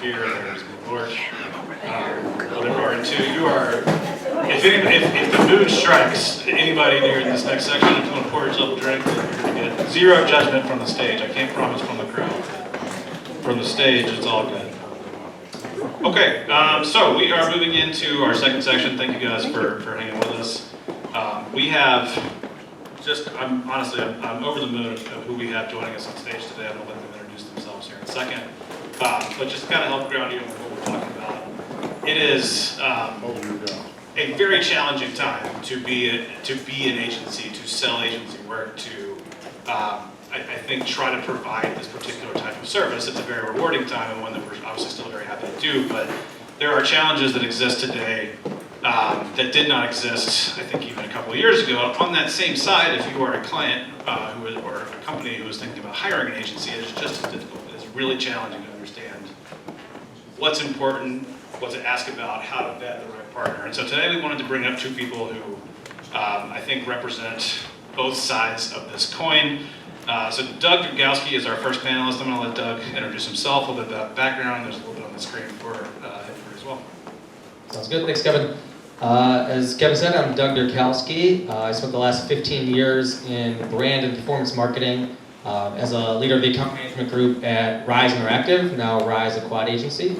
here, there's Lord. Whatever are two. You are, if the mood strikes anybody during this next section, if you want to pour yourself a drink, then you're going to get zero judgment from the stage. I can't promise from the crowd. From the stage, it's all good. Okay, so we are moving into our second section. Thank you guys for hanging with us. We have I'm over the moon of who we have joining us on stage today. I'm going to let them introduce themselves here in a second. But just to kind of help ground you in what we're talking about, it is a very challenging time to be an agency, to sell agency work, to I think try to provide this particular type of service. It's a very rewarding time and one that we're obviously still very happy to do, but there are challenges that exist today that did not exist, I think, even a couple of years ago. On that same side, if you are a client or a company who is thinking about hiring an agency, it is just as difficult. It's really challenging to understand what's important, what to ask about, how to vet the right partner. And so today we wanted to bring up two people who I think represent both sides of this coin. So Doug Dragowski is our first panelist. I'm going to let Doug introduce himself, a little bit about background. There's a little bit on the screen for him as well. Sounds good. Thanks, Kevin. As Kevin said, I'm Doug Dragowski. I spent the last 15 years in brand and performance marketing as a leader of the account management group at Rise Interactive, now Rise a Quad agency.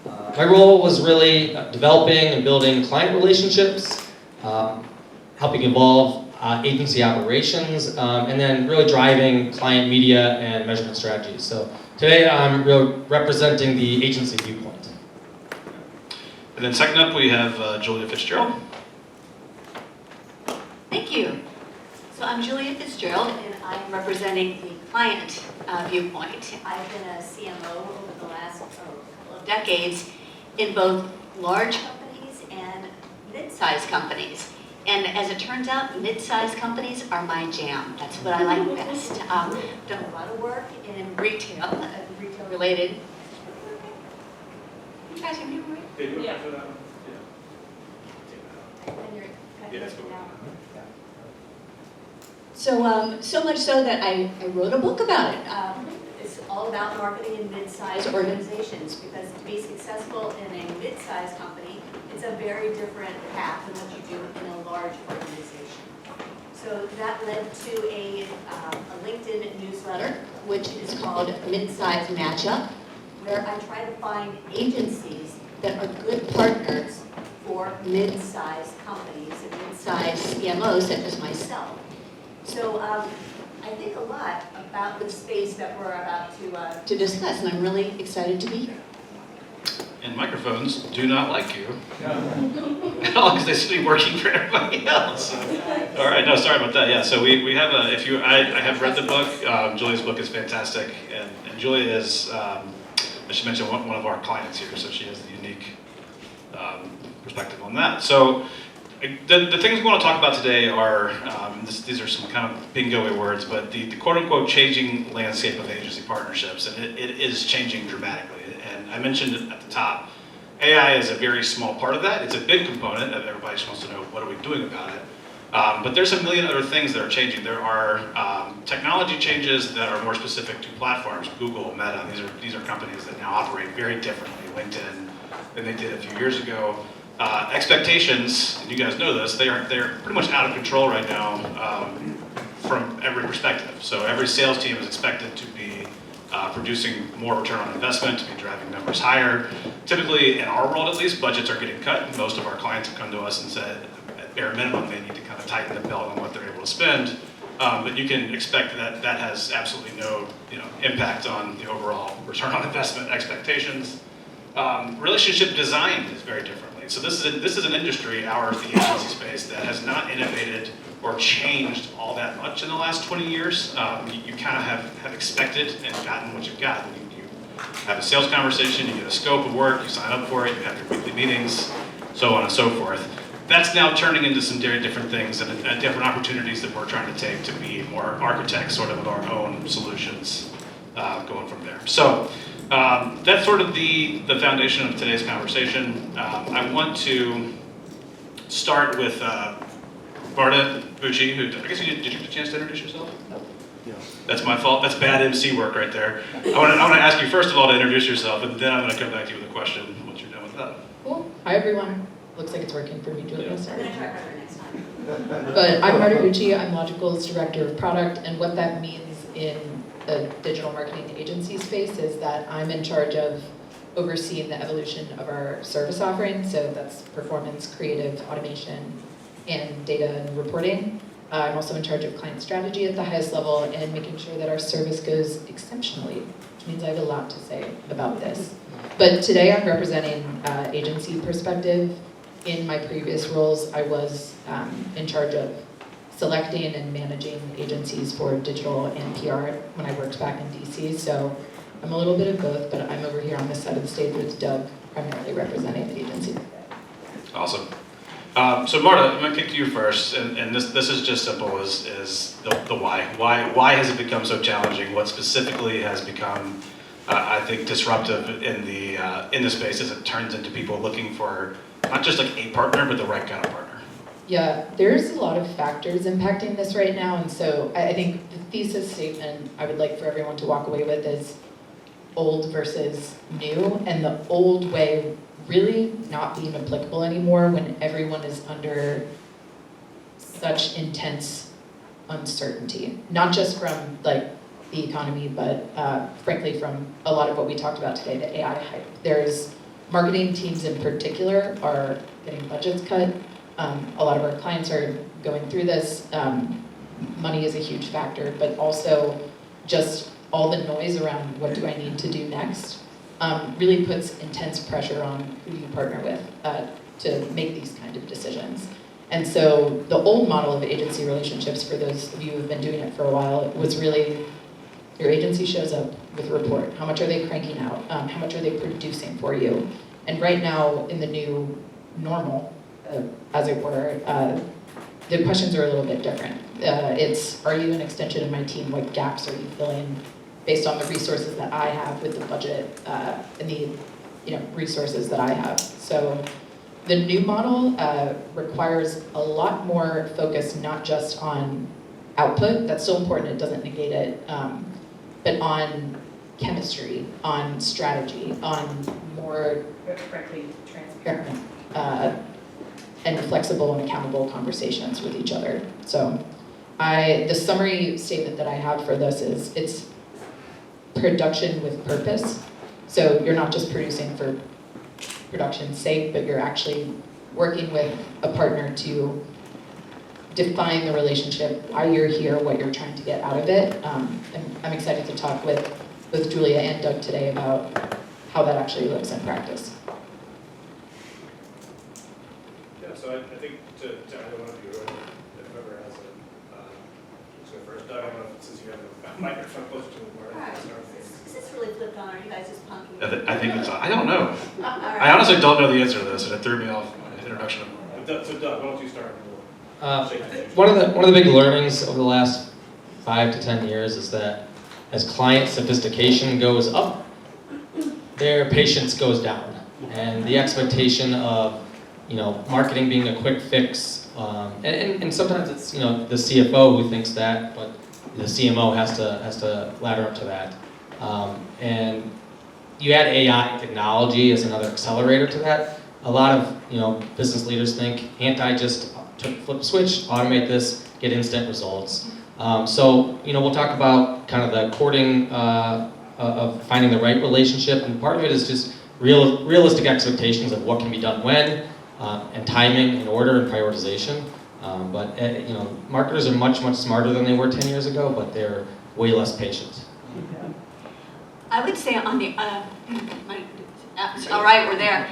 My role was really developing and building client relationships, helping evolve agency operations, and then really driving client media and measurement strategies. So today I'm representing the agency viewpoint. And then second up, we have Julia Fitzgerald. Thank you. So I'm Julia Fitzgerald, and I'm representing the client viewpoint. I've been a CMO over the last couple of decades in both large companies and mid-sized companies. And as it turns out, mid-sized companies are my jam. That's what I like best. Done a lot of work in retail, retail-related. You guys can hear me? Yeah. So much so that I wrote a book about it. It's all about marketing in mid-sized organizations, because to be successful in a mid-sized company, it's a very different path than what you do in a large organization. So that led to a LinkedIn newsletter, which is called Mid-Size Matchup, where I try to find agencies that are good partners for mid-sized companies and mid-sized CMOs such as myself. So I think a lot about the space that we're about to discuss, and I'm really excited to be here. And microphones do not like you at all, because they should be working for everybody else. All right, no, sorry about that. Yeah, so we have I have read the book. Julia's book is fantastic, and Julia is, I should mention, one of our clients here, so she has the unique perspective on that. So the things we want to talk about today are, these are some kind of bingo-y words, but the quote-unquote changing landscape of agency partnerships, and it is changing dramatically. And I mentioned it at the top, AI is a very small part of that. It's a big component that everybody just wants to know, what are we doing about it? But there's a million other things that are changing. There are technology changes that are more specific to platforms. Google, Meta, these are companies that now operate very differently, LinkedIn, than they did a few years ago. Expectations, and you guys know this, they're pretty much out of control right now from every perspective. So every sales team is expected to be producing more return on investment, to be driving numbers higher. Typically, in our world at least, budgets are getting cut. Most of our clients have come to us and said, at bare minimum, they need to kind of tighten the belt on what they're able to spend. But you can expect that that has absolutely no impact on the overall return on investment expectations. Relationship design is very differently. So this is an industry, ours, the agency space, that has not innovated or changed all that much in the last 20 years. You kind of have expected and gotten what you've gotten. You have a sales conversation, you get a scope of work, you sign up for it, you have your weekly meetings, so on and so forth. That's now turning into some very different things and different opportunities that we're trying to take to be more architects sort of our own solutions going from there. So that's sort of the foundation of today's conversation. I want to start with Varda Bucci, who, I guess did you get a chance to introduce yourself? That's my fault. That's bad MC work right there. I want to ask you first of all to introduce yourself, and then I'm going to come back to you with a question once you're done with that. Cool. Hi, everyone. Looks like it's working for me, Julia. I'm Sorry. gonna try harder next time. But I'm Marta Gucci. I'm Logical's Director of Product, and what that means in the digital marketing agency space is that I'm in charge of overseeing the evolution of our service offering. So that's performance, creative, automation, and data and reporting. I'm also in charge of client strategy at the highest level and making sure that our service goes exceptionally, which means I have a lot to say about this. But today I'm representing agency perspective. In my previous roles, I was in charge of selecting and managing agencies for digital and PR when I worked back in DC. So I'm a little bit of both, but I'm over here on this side of the stage with Doug, primarily representing the agency. Awesome. So Marta, I'm going to kick to you first, and this is just simple as the why. Why has it become so challenging? What specifically has become, I think, disruptive in the space as it turns into people looking for not just like a partner, but the right kind of partner? Yeah, there's a lot of factors impacting this right now, and so I think the thesis statement I would like for everyone to walk away with is old versus new, and the old way really not being applicable anymore when everyone is under such intense uncertainty, not just from like the economy, but frankly from a lot of what we talked about today, the AI hype. There's marketing teams in particular are getting budgets cut. A lot of our clients are going through this. Money is a huge factor, but also just all the noise around what do I need to do next really puts intense pressure on who you partner with to make these kind of decisions. And so the old model of agency relationships, for those of you who've been doing it for a while, was really your agency shows up with a report. How much are they cranking out? How much are they producing for you? And right now, in the new normal, as it were, the questions are a little bit different. It's, are you an extension of my team? What gaps are you filling based on the resources that I have with the budget and the resources that I have? So the new model requires a lot more focus, not just on output, that's so important, it doesn't negate it, but on chemistry, on strategy, on more, frankly, transparent and flexible and accountable conversations with each other. So the summary statement that I have for this is it's production with purpose. So you're not just producing for production's sake, but you're actually working with a partner to define the relationship, why you're here, what you're trying to get out of it. And I'm excited to talk with Julia and Doug today about how that actually looks in practice. Yeah, so I think to either one of you, or whoever has let's go first. Doug, I don't know if, since you have a microphone close to the board. Alright, is this really flipped on, or are you guys just punking? I think it's, I don't know. Alright. I honestly don't know the answer to this, and it threw me off my introduction. So Doug, why don't you start? One of the big learnings over the last 5 to 10 years is that as client sophistication goes up, their patience goes down, and the expectation of marketing being a quick fix, and sometimes it's the CFO who thinks that, but the CMO has to ladder up to that, and you add AI technology as another accelerator to that. A lot of business leaders think, can't I just flip a switch, automate this, get instant results? So we'll talk about kind of the courting of finding the right relationship, and part of it is just realistic expectations of what can be done when, and timing and order and prioritization. But marketers are much smarter than they were 10 years ago, but they're way less patient. I would say on the, all right, we're there.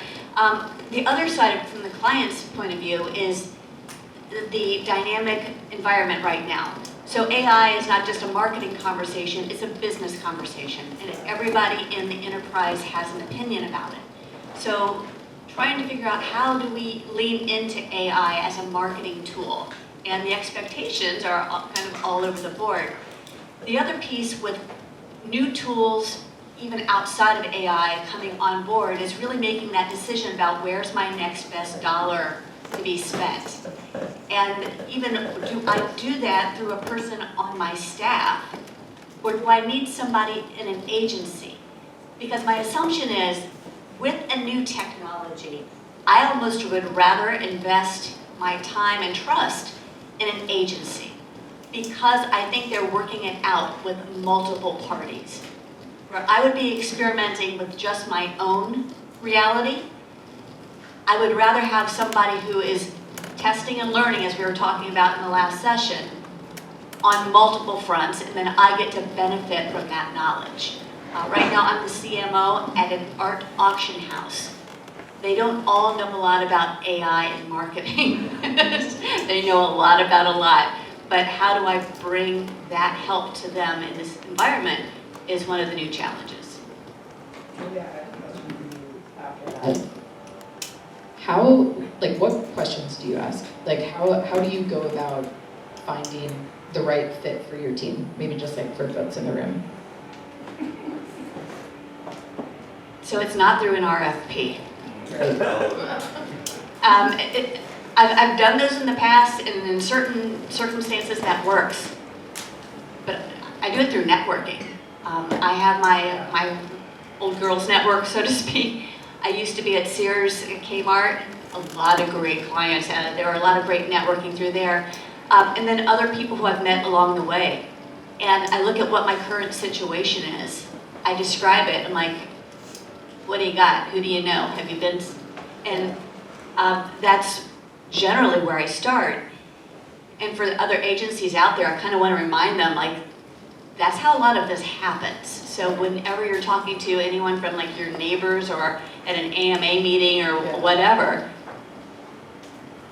The other side, from the client's point of view, is the dynamic environment right now. So AI is not just a marketing conversation, it's a business conversation, and everybody in the enterprise has an opinion about it. So trying to figure out how do we lean into AI as a marketing tool, and the expectations are kind of all over the board. The other piece with new tools, even outside of AI coming on board, is really making that decision about where's my next best dollar to be spent. And even do I do that through a person on my staff or do I need somebody in an agency? Because my assumption is, with a new technology, I almost would rather invest my time and trust in an agency, because I think they're working it out with multiple parties. Where I would be experimenting with just my own reality, I would rather have somebody who is testing and learning, as we were talking about in the last session, on multiple fronts, and then I get to benefit from that knowledge. Right now, I'm the CMO at an art auction house. They don't all know a lot about AI and marketing. They know a lot about a lot, but how do I bring that help to them in this environment is one of the new challenges. Maybe I have a question for you after that. How, like, what questions do you ask? Like, how do you go about finding the right fit for your team? Maybe just like for folks in the room. So it's not through an RFP. I've done those in the past, and in certain circumstances that works. But I do it through networking. I have my old girls network, so to speak. I used to be at Sears and Kmart. A lot of great clients. There are a lot of great networking through there. And then other people who I've met along the way. And I look at what my current situation is. I describe it. I'm like, what do you got? Who do you know? Have you been? And that's generally where I start. And for the other agencies out there, I kind of want to remind them, like, that's how a lot of this happens. So whenever you're talking to anyone from like your neighbors or at an AMA meeting or whatever,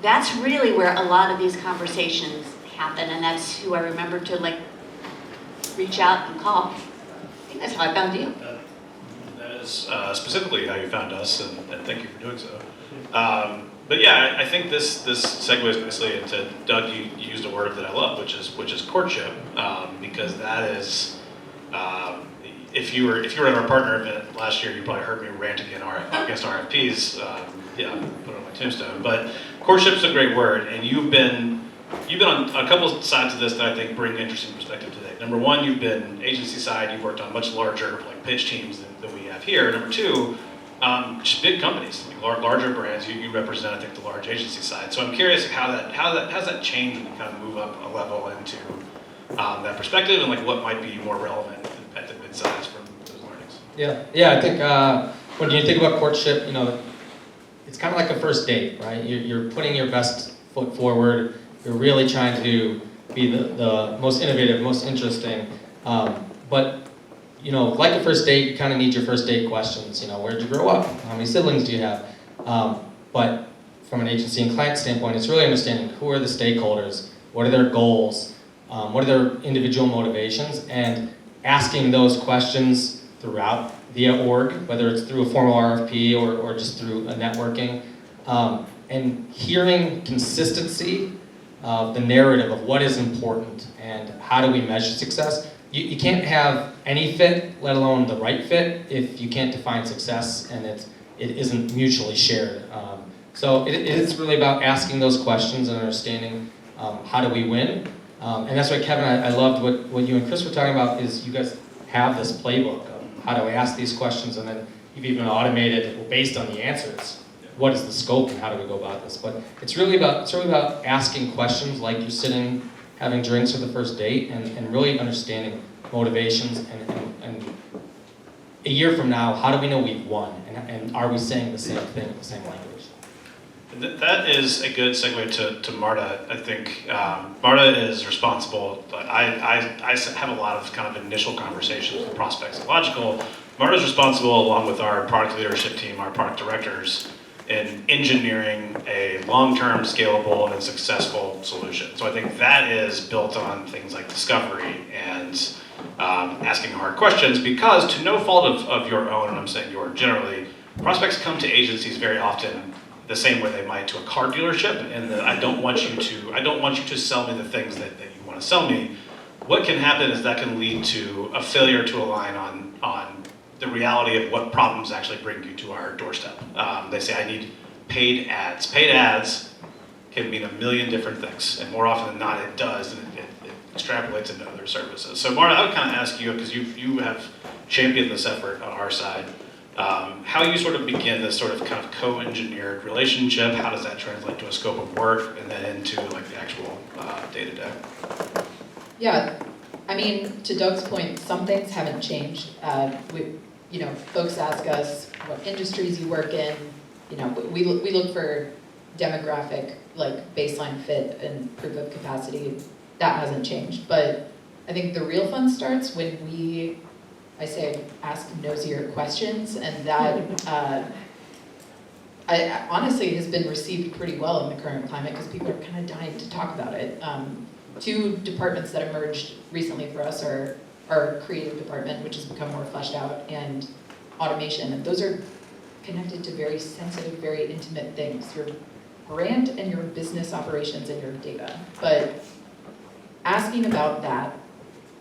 that's really where a lot of these conversations happen, and that's who I remember to like reach out and call. I think that's how I found you. That is specifically how you found us, and thank you for doing so. But yeah, I think this segues nicely into, Doug, you used a word that I love, which is courtship, because that is, if you were at our partner event last year, you probably heard me rant against RFPs. Yeah, put it on my tombstone. But courtship's a great word, and you've been on a couple sides of this that I think bring interesting perspective today. Number one, you've been agency side. You've worked on much larger like pitch teams than we have here. Number two, just big companies, like larger brands. You represent, I think, the large agency side. So I'm curious how does that change when you kind of move up a level into that perspective, and like what might be more relevant at the mid-size from those learnings. Yeah. I think when you think about courtship, it's kind of like a first date, right? You're putting your best foot forward. You're really trying to be the most innovative, most interesting. But like a first date, you kind of need your first date questions. Where'd you grow up? How many siblings do you have? But from an agency and client standpoint, it's really understanding who are the stakeholders, what are their goals, what are their individual motivations, and asking those questions throughout the org, whether it's through a formal RFP or just through a networking, and hearing consistency of the narrative of what is important and how do we measure success. You can't have any fit, let alone the right fit, if you can't define success and it isn't mutually shared. So it is really about asking those questions and understanding how do we win. And that's why, Kevin, I loved what you and Chris were talking about, is you guys have this playbook of how do I ask these questions, and then you've even automated, based on the answers, what is the scope and how do we go about this. But it's really about asking questions like you're sitting having drinks for the first date, and really understanding motivations, and a year from now, how do we know we've won, and are we saying the same thing, the same language? That is a good segue to Marta. I think Marta is responsible. I have a lot of kind of initial conversations with prospects at Logical. Marta is responsible, along with our product leadership team, our product directors, in engineering a long-term, scalable, and successful solution. So I think that is built on things like discovery and asking hard questions, because to no fault of your own, and I'm saying your generally, prospects come to agencies very often the same way they might to a car dealership, and I don't want you to sell me the things that you want to sell me. What can happen is that can lead to a failure to align on the reality of what problems actually bring you to our doorstep. They say, I need paid ads. Paid ads can mean a million different things, and more often than not, it does, and it extrapolates into other services. So Marta, I would kind of ask you, because you have championed this effort on our side, how you sort of begin this sort of kind of co-engineered relationship, how does that translate to a scope of work, and then into like the actual day-to-day? Yeah, I mean, to Doug's point, some things haven't changed. Folks ask us what industries you work in. We look for demographic, like baseline fit and proof of capacity. That hasn't changed. But I think the real fun starts when I say ask nosier questions, and that honestly has been received pretty well in the current climate because people are kind of dying to talk about it. Two departments that emerged recently for us are our creative department, which has become more fleshed out, and automation. And those are connected to very sensitive, very intimate things, your brand and your business operations and your data. But asking about that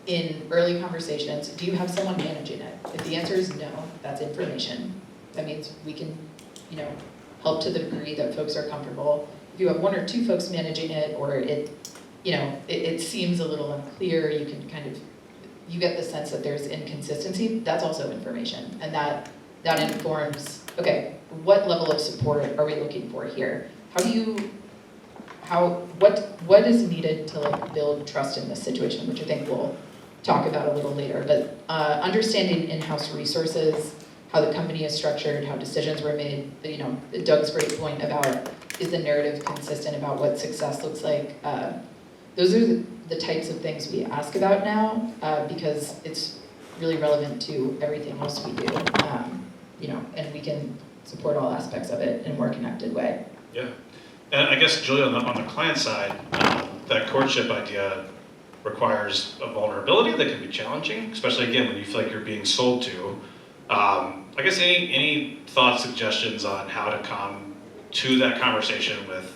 in early conversations, do you have someone managing it? If the answer is no, that's information. That means we can, help to the degree that folks are comfortable. If you have one or two folks managing it, or it seems a little unclear, you get the sense that there's inconsistency, that's also information. And that informs, okay, what level of support are we looking for here? What is needed to build trust in this situation, which I think we'll talk about a little later. But understanding in-house resources, how the company is structured, how decisions were made, Doug's great point about is the narrative consistent about what success looks like. Those are the types of things we ask about now because it's really relevant to everything else we do, and we can support all aspects of it in a more connected way. Yeah, and I guess, Julia, on the client side, that courtship idea requires a vulnerability that can be challenging, especially again when you feel like you're being sold to. I guess any thoughts, suggestions on how to come to that conversation with,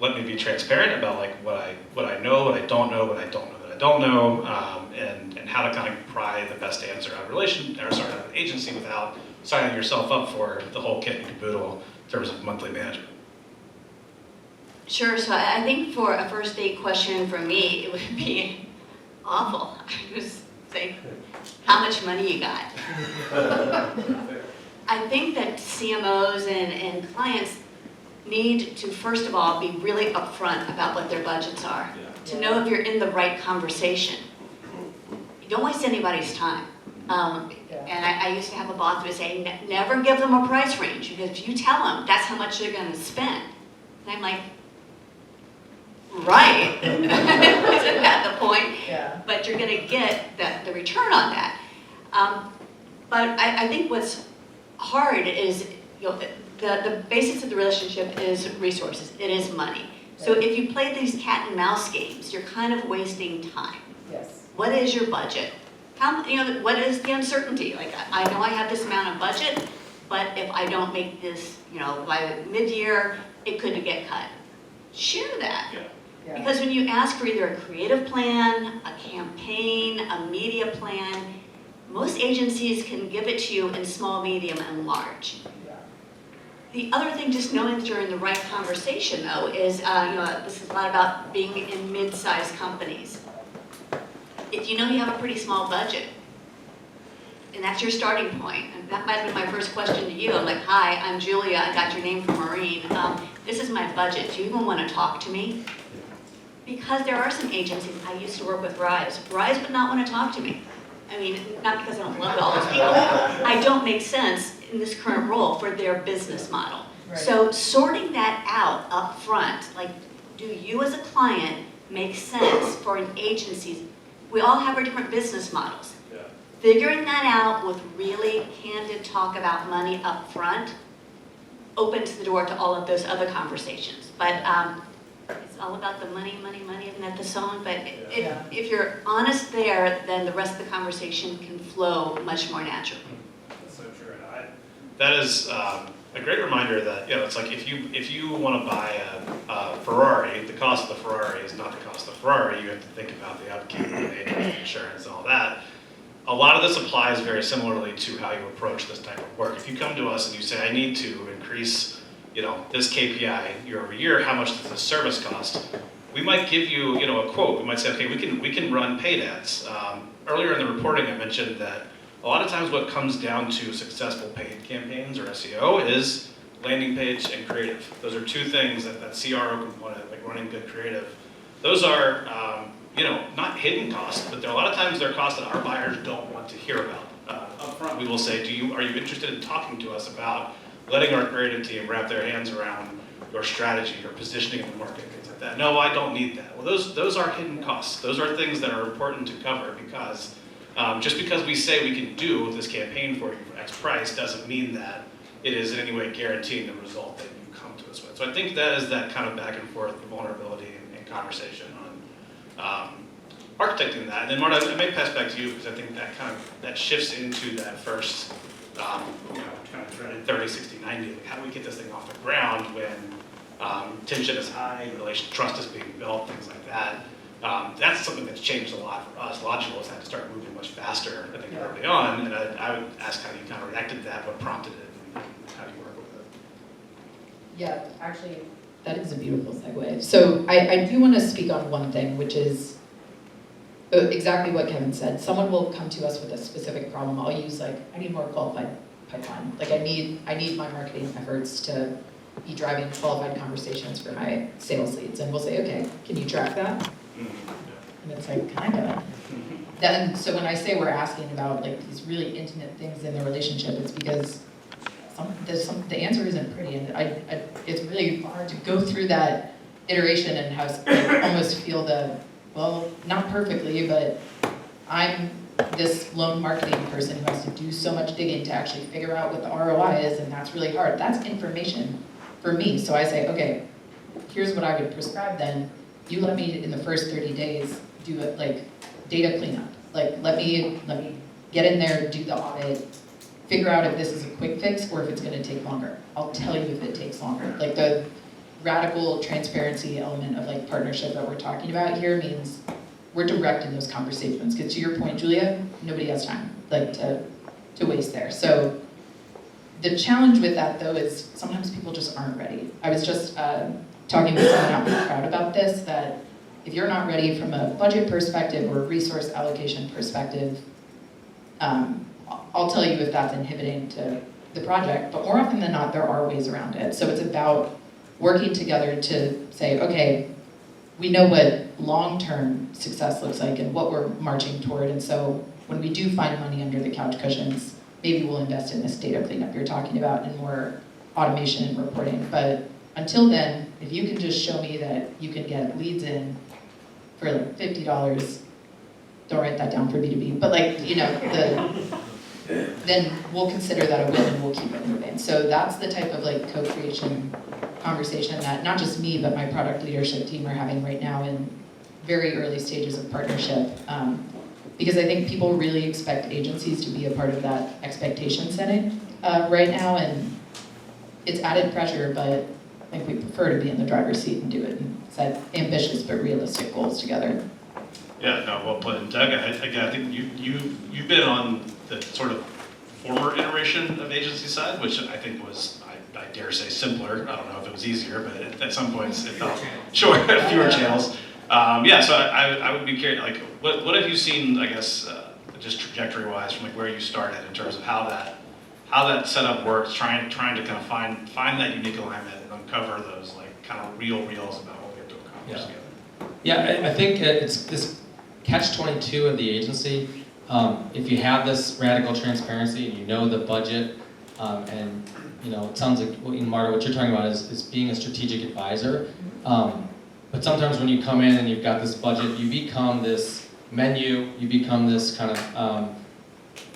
let me be transparent about like what I know, what I don't know, what I don't know that I don't know, and how to kind of pry the best answer out of an agency without signing yourself up for the whole kit and caboodle in terms of monthly management. Sure, so I think for a first date question for me, it would be awful. I would say, how much money you got? I think that CMOs and clients need to, first of all, be really upfront about what their budgets are, to know if you're in the right conversation. You don't waste anybody's time. And I used to have a boss who would say, never give them a price range, because if you tell them that's how much they're going to spend, and I'm like, right, isn't that the point? Yeah. But you're going to get the return on that. But I think what's hard is, the basis of the relationship is resources. It is money. So if you play these cat and mouse games, you're kind of wasting time. Yes. What is your budget? What is the uncertainty? Like, I know I have this amount of budget, but if I don't make this, by mid-year, it could get cut. Share that. Yeah. Because when you ask for either a creative plan, a campaign, a media plan, most agencies can give it to you in small, medium, and large. Yeah. The other thing, just knowing that you're in the right conversation, though, is, this is a lot about being in mid-sized companies. If you know you have a pretty small budget, and that's your starting point, and that might have been my first question to you. I'm like, hi, I'm Julia, I got your name from Maureen. This is my budget. Do you even want to talk to me? Because there are some agencies, I used to work with Rise. Rise would not want to talk to me. I mean, not because I don't love all those people. I don't make sense in this current role for their business model. Right. So sorting that out up front, like, do you as a client make sense for an agency? We all have our different business models. Yeah. Figuring that out with really candid talk about money up front opens the door to all of those other conversations. But it's all about the money, isn't that the song? But if you're honest there, then the rest of the conversation can flow much more naturally. That's so true. And That is a great reminder that it's like if you want to buy a Ferrari, the cost of the Ferrari is not the cost of the Ferrari. You have to think about the upkeep, the insurance, and all that. A lot of this applies very similarly to how you approach this type of work. If you come to us and you say, I need to increase this KPI year over year, how much does this service cost? we might give you, a quote. We might say, okay, we can run paid ads. Earlier in the reporting, I mentioned that a lot of times what comes down to successful paid campaigns or SEO is landing page and creative. Those are two things that CRO component, like running good creative. Those are, not hidden costs, but a lot of times they're costs that our buyers don't want to hear about. Up front, we will say, are you interested in talking to us about letting our creative team wrap their hands around your strategy, your positioning in the market, things like that. No, I don't need that. Well, those are hidden costs. Those are things that are important to cover because just because we say we can do this campaign for you for X price doesn't mean that it is in any way guaranteeing the result that you come to us with. So I think that is that kind of back and forth, the vulnerability and conversation on architecting that. And then Marta, I may pass back to you because I think that shifts into that first kind of dreaded 30, 60, 90. Like how do we get this thing off the ground when tension is high, trust is being built, things like that. That's something that's changed a lot for us. Logical has had to start moving much faster, I think, early on. And I would ask how you kind of reacted to that, what prompted it, and how do you work with it? Yeah, actually, that is a beautiful segue. So I do want to speak on one thing, which is exactly what Kevin said. Someone will come to us with a specific problem. I'll use I need more qualified pipeline. I need my marketing efforts to be driving qualified conversations for my sales leads. And we'll say, okay, can you track that? And it's kind of. Then, so when I say we're asking about these really intimate things in the relationship, it's because the answer isn't pretty, and it's really hard to go through that iteration and have almost feel not perfectly, but I'm this lone marketing person who has to do so much digging to actually figure out what the ROI is, and that's really hard. That's information for me. So I say, okay, here's what I would prescribe then. You let me, in the first 30 days, do it data cleanup. Let me get in there, do the audit, figure out if this is a quick fix or if it's gonna take longer. I'll tell you if it takes longer. The radical transparency element of partnership that we're talking about here means we're direct in those conversations. Because to your point, Julia, nobody has time to waste there. So the challenge with that though is sometimes people just aren't ready. I was just talking with someone out in the crowd about this, that if you're not ready from a budget perspective or resource allocation perspective, I'll tell you if that's inhibiting to the project, but more often than not, there are ways around it. So it's about working together to say, okay, we know what long-term success looks like and what we're marching toward, and so when we do find money under the couch cushions, maybe we'll invest in this data cleanup you're talking about and more automation and reporting. But until then, if you can just show me that you can get leads in for $50, don't write that down for B2B, but then we'll consider that a win and we'll keep it moving. So that's the type of co-creation conversation that not just me, but my product leadership team are having right now in very early stages of partnership. Because I think people really expect agencies to be a part of that expectation setting right now, and it's added pressure, but I think we prefer to be in the driver's seat and do it and set ambitious but realistic goals together. Yeah, no, well put. And Doug, I think you've been on the sort of former iteration of agency side, which I think was, I dare say, simpler. I don't know if it was easier, but at some points it felt fewer channels. So I would be curious, what have you seen, I guess, just trajectory-wise from where you started in terms of how that setup works, trying to kind of find that unique alignment and uncover those kind of real reals about what we have to accomplish together. Yeah, I think it's this catch-22 of the agency. If you have this radical transparency and you know the budget, and it sounds like Marta, what you're talking about is being a strategic advisor. But sometimes when you come in and you've got this budget, you become this menu, you become this kind of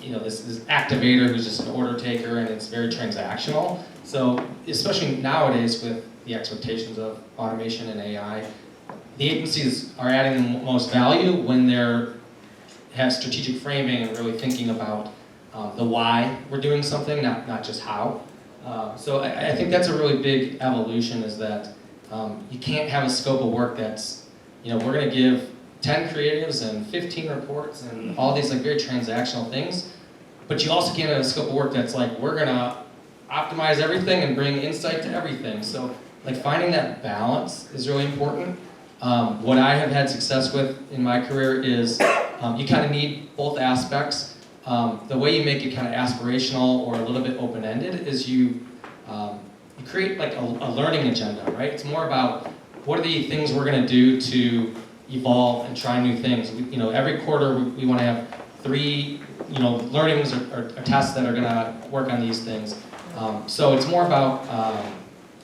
this activator who's just an order taker, and it's very transactional. So especially nowadays with the expectations of automation and AI, the agencies are adding the most value when they're have strategic framing and really thinking about the why we're doing something, not just how. So I think that's a really big evolution, is that you can't have a scope of work that's, we're going to give 10 creatives and 15 reports and all these very transactional things, but you also can't have a scope of work that's we're going to optimize everything and bring insight to everything. So finding that balance is really important. What I have had success with in my career is you kind of need both aspects. The way you make it kind of aspirational or a little bit open-ended is you create like a learning agenda, right? It's more about what are the things we're going to do to evolve and try new things. Every quarter we want to have 3, learnings or tests that are going to work on these things. So it's more about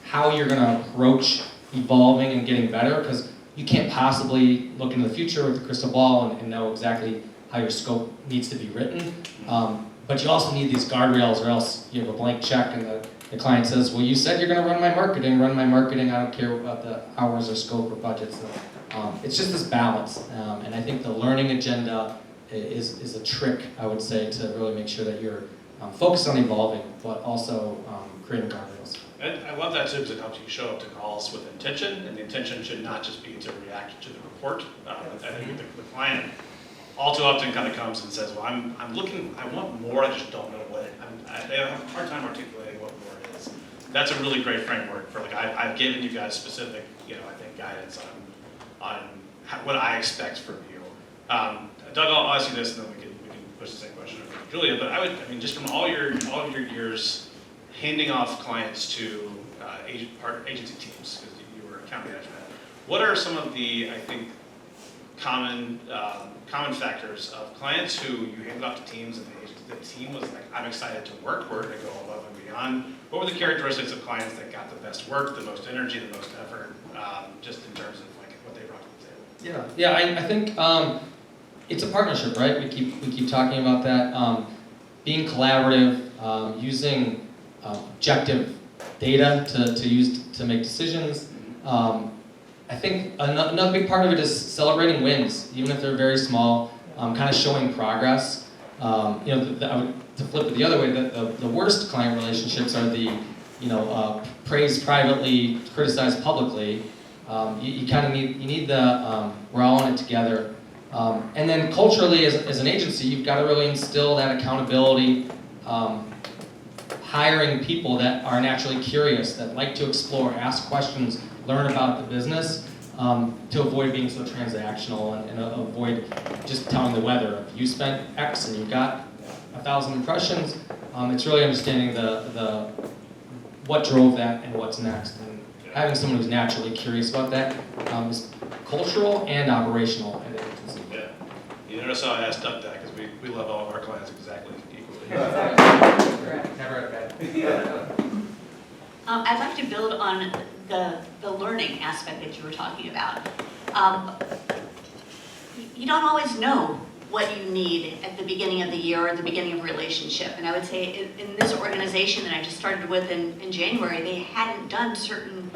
how you're going to approach evolving and getting better, because you can't possibly look into the future with a crystal ball and know exactly how your scope needs to be written. But you also need these guardrails, or else you have a blank check and the client says, well, you said you're going to run my marketing, I don't care about the hours or scope or budgets. So, it's just this balance. And I think the learning agenda is a trick, I would say, to really make sure that you're focused on evolving, but also creating guardrails. And I love that too, because it helps you show up to calls with intention, and the intention should not just be to react to the report. I think the client all too often kind of comes and says, well, I'm looking, I want more, I just don't know what it, they have a hard time articulating what more is. That's a really great framework for, like, I've given you guys specific, I think, guidance on what I expect from you. Doug, I'll ask you this, and then we can push the same question over to Julia, but I mean, just from all of your years handing off clients to agency teams, because you were account management, what are some of the, I think, common factors of clients who you handed off to teams and the team was like, I'm excited to work, we're going to go above and beyond? What were the characteristics of clients that got the best work, the most energy, the most effort, just in terms of like what they brought to the table? Yeah, I think it's a partnership, right? We keep talking about that. Being collaborative, using objective data to use to make decisions. I think another big part of it is celebrating wins, even if they're very small, kind of showing progress. To flip it the other way, the worst client relationships are the, praised privately, criticized publicly. You kind of need the, we're all in it together. And then culturally, as an agency, you've got to really instill that accountability, hiring people that are naturally curious, that like to explore, ask questions, learn about the business, to avoid being so transactional and avoid just telling the weather. If you spent X and you got 1,000 impressions, it's really understanding the what drove that and what's next. And having someone who's naturally curious about that is cultural and operational at an agency. Yeah. You notice how I asked Doug that, because we love all of our clients exactly equally. Never at bed. I'd like to build on the learning aspect that you were talking about. You don't always know what you need at the beginning of the year or at the beginning of a relationship. And I would say in this organization that I just started with in January, they hadn't done certain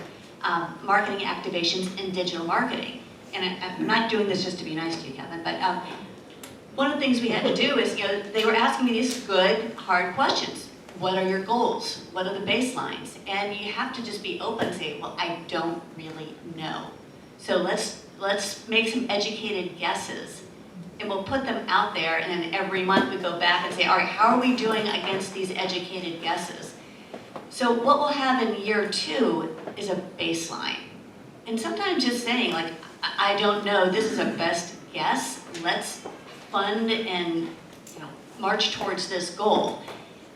marketing activations in digital marketing. And I'm not doing this just to be nice to you, Kevin, but one of the things we had to do is, they were asking me these good, hard questions. What are your goals? What are the baselines? And you have to just be open and say, well, I don't really know. So let's make some educated guesses, and we'll put them out there, and then every month we go back and say, all right, how are we doing against these educated guesses? So what we'll have in year 2 is a baseline. And sometimes just saying, like, I don't know, this is a best guess, let's fund and march towards this goal.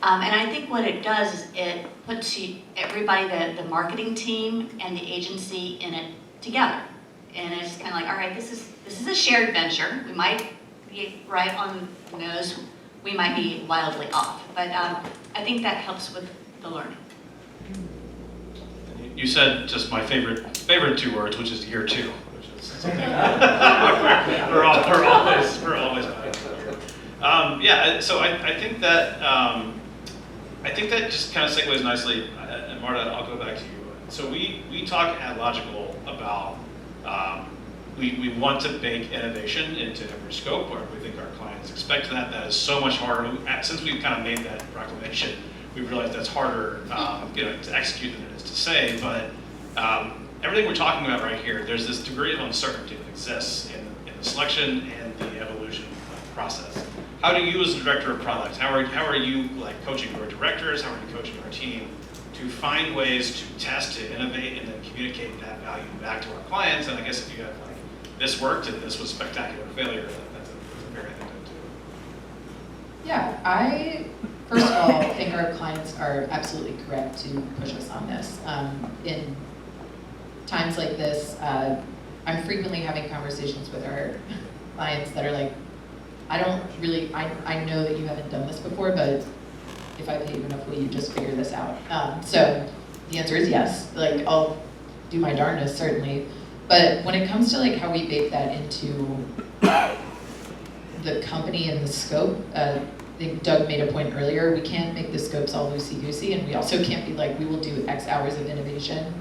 And I think what it does is it puts everybody, the marketing team and the agency in it together. And it's kind of like, all right, this is a shared venture. We might be right on the nose, we might be wildly off. But I think that helps with the learning. You said just my favorite 2 words, which is year 2, which is something we're always yeah. So I think that just kind of segues nicely, and Marta, I'll go back to you. So we talk at Logical about we want to bake innovation into every scope where we think our clients expect that. That is so much harder. Since we've kind of made that proclamation, we've realized that's harder to execute than it is to say. But everything we're talking about right here, there's this degree of uncertainty that exists in the selection and the evolution process. How do you, as the director of product, how are you like coaching your directors? How are you coaching our team to find ways to test, to innovate, and then communicate that value back to our clients. And I guess if you have like, this worked and this was spectacular failure, that's a very thing to do. Yeah, I, first of all, think our clients are absolutely correct to push us on this. In times like this, I'm frequently having conversations with our clients that are like, I know that you haven't done this before, but if I pay you enough, will you just figure this out? So the answer is yes. Like, I'll do my darndest, certainly. But when it comes to like how we bake that into the company and the scope, I think Doug made a point earlier, we can't make the scopes all loosey-goosey, and we also can't be like, we will do X hours of innovation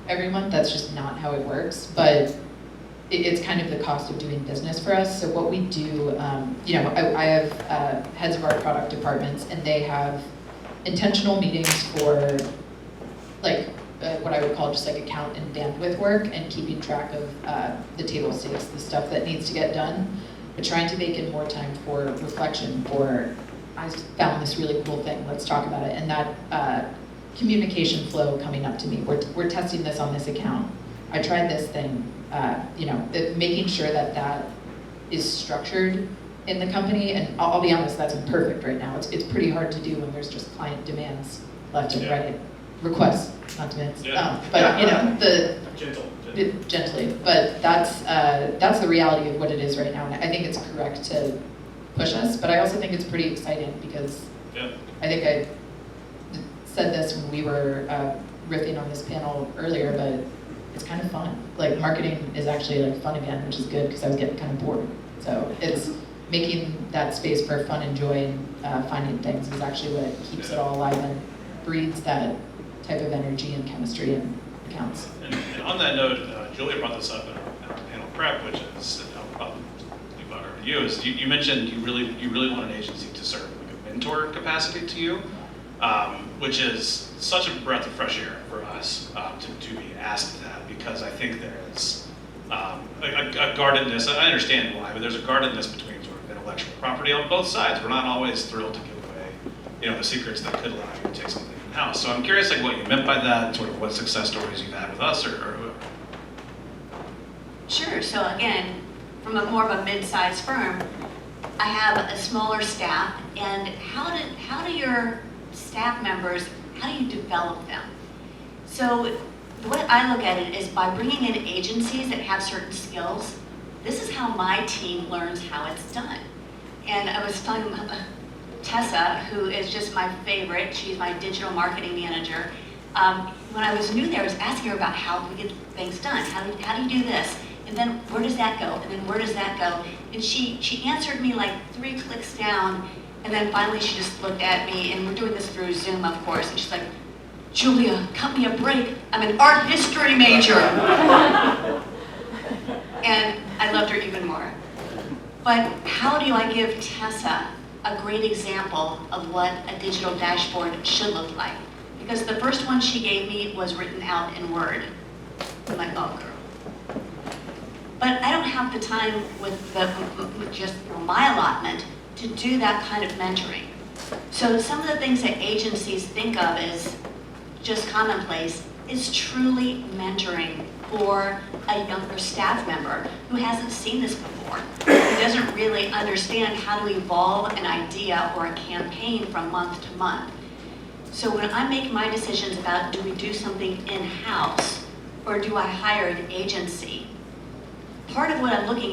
every month. That's just not how it works. But it's kind of the cost of doing business for us. So what we do, I have heads of our product departments, and they have intentional meetings for like what I would call just like account and bandwidth work and keeping track of the table stakes, the stuff that needs to get done, but trying to make in more time for reflection, for I found this really cool thing, let's talk about it. And that communication flow coming up to me, we're testing this on this account. I tried this thing, making sure that that is structured in the company. And I'll be honest, that's imperfect right now. It's pretty hard to do when there's just client demands left and right. Requests, not demands. Yeah. Gently. But that's the reality of what it is right now. And I think it's correct to push us, but I also think it's pretty exciting because I think I said this when we were riffing on this panel earlier, but it's kind of fun. Like, marketing is actually like fun again, which is good because I was getting kind of bored. So it's making that space for fun and joy and finding things is actually what keeps it all alive and breeds that type of energy and chemistry and accounts. And on that note, Julia brought this up in our panel prep, which is probably about over to you. Is you mentioned you really want an agency to serve like a mentor capacity to you, which is such a breath of fresh air for us to be asked that, because I think there's a guardedness. I understand why, but there's a guardedness between sort of intellectual property on both sides. We're not always thrilled to give away, the secrets that could allow you to take something in-house. So I'm curious, like, what you meant by that, and sort of what success stories you've had with us or whoever. Sure, so again, from a more of a mid-sized firm, I have a smaller staff, and how do your staff members, how do you develop them? So the way I look at it is by bringing in agencies that have certain skills, this is how my team learns how it's done. And I was telling Tessa, who is just my favorite, she's my digital marketing manager. When I was new there, I was asking her about how we get things done. How do you do this? And then where does that go? And then where does that go? And she answered me like 3 clicks down, and then finally she just looked at me, and we're doing this through Zoom, of course, and she's like, Julia, cut me a break. I'm an art history major. And I loved her even more. But how do I give Tessa a great example of what a digital dashboard should look like? Because the first one she gave me was written out in Word. I'm like, oh girl. But I don't have the time with just my allotment to do that kind of mentoring. So some of the things that agencies think of as just commonplace is truly mentoring for a younger staff member who hasn't seen this before, who doesn't really understand how to evolve an idea or a campaign from month to month. So when I make my decisions about do we do something in-house or do I hire an agency, part of what I'm looking